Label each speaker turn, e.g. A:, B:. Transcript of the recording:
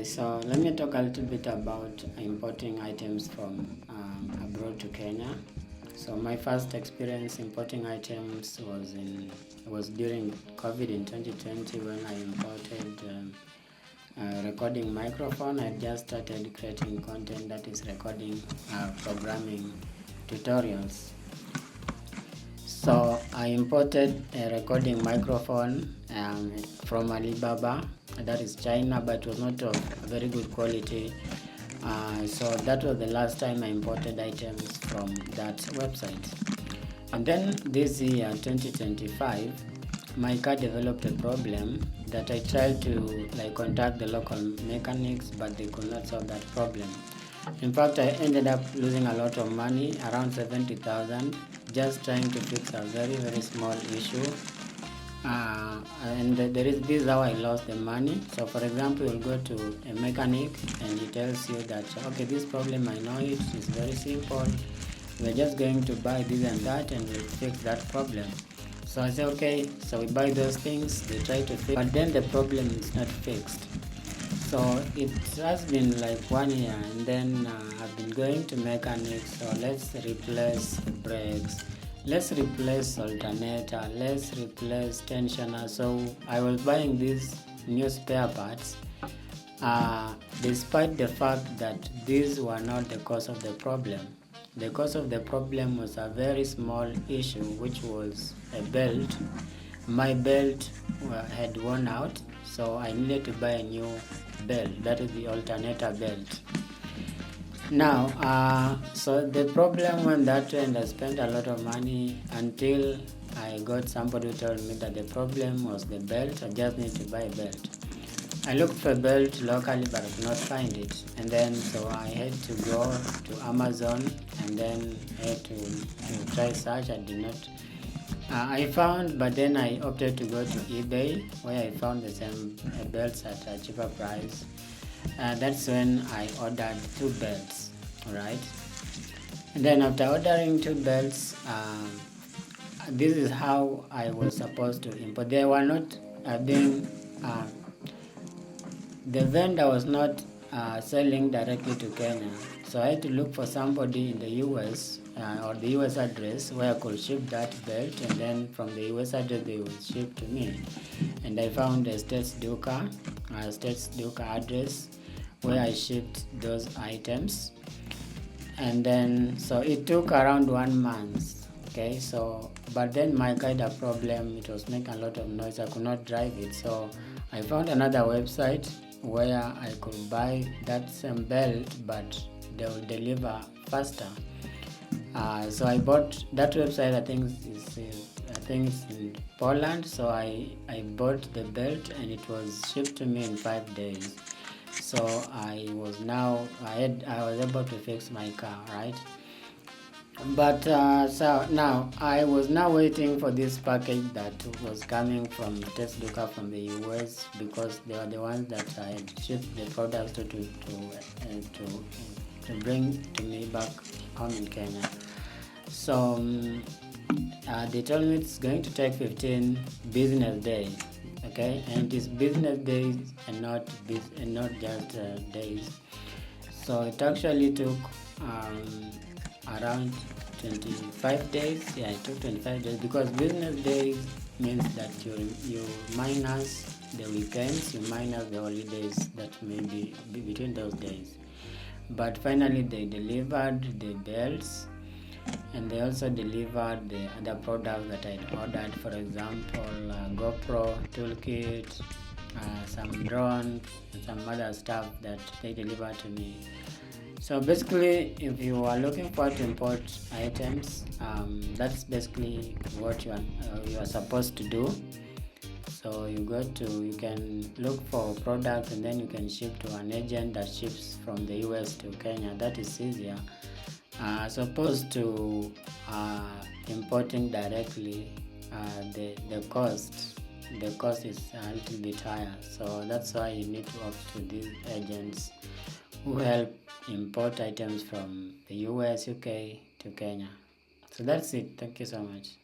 A: So let me talk a little bit about importing items from abroad to Kenya. So my first experience importing items was during COVID in 2020 when I imported a recording microphone. I just started creating content that is recording programming tutorials. So I imported a recording microphone from Alibaba, that is China, but it was not of very good quality. So that was the last time I imported items from that website. And then this year, 2025, my car developed a problem that I tried to contact the local mechanics, but they could not solve that problem. In fact, I ended up losing a lot of money, around 70,000, just trying to fix a very, very small issue. And this is how I lost the money. So for example, you'll go to a mechanic and he tells you that, okay, this problem, I know it's very simple. We're just going to buy this and that and we'll fix that problem. So I say, okay, so we buy those things, they try to fix, but then the problem is not fixed. So it has been like 1 year, and then I've been going to mechanics. So let's replace brakes, let's replace alternator, let's replace tensioner. So I was buying these new spare parts, despite the fact that these were not the cause of the problem. The cause of the problem was a very small issue, which was a belt. My belt had worn out, so I needed to buy a new belt, that is the alternator belt. Now, so the problem when that went, I spent a lot of money until I got somebody who told me that the problem was the belt. I just need to buy a belt. I looked for a belt locally, but I could not find it. And then, so I had to go to Amazon, and then I had to try search. I did not. I found, but then I opted to go to eBay, where I found the same belts at a cheaper price. That's when I ordered 2 belts, right? And then after ordering 2 belts, this is how I was supposed to import. They were not being, the vendor was not selling directly to Kenya. So I had to look for somebody in the US or the US address where I could ship that belt, and then from the US address they would ship to me. And I found a States Duca address where I shipped those items. And then, so it took around 1 month. Okay, so, but then my car had a problem. It was making a lot of noise. I could not drive it. So I found another website where I could buy that same belt, but they will deliver faster. So I bought that website. I think it's in Poland. So I bought the belt and it was shipped to me in 5 days. So I was able to fix my car, right? But so now I was now waiting for this package that was coming from Duca from the US, because they were the ones that I had shipped the products to bring to me back home in Kenya. So they told me it's going to take 15 business days, okay, and it's business days and not just days. So it actually took around 25 days. Yeah, it took 25 days, because business days means that you minus the weekends, you minus the holidays that may be between those days. But finally they delivered the belts, and they also delivered the other products that I ordered. For example, GoPro toolkit, some drone, and some other stuff that they delivered to me. So basically, if you are looking for to import items, that's basically what you are supposed to do. So you can look for products, and then you can ship to an agent that ships from the US to Kenya. That is easier, as opposed to importing directly. The cost is a little bit higher. So that's why you need to opt to these agents who help import items from the US, UK to Kenya. So that's it. Thank you so much.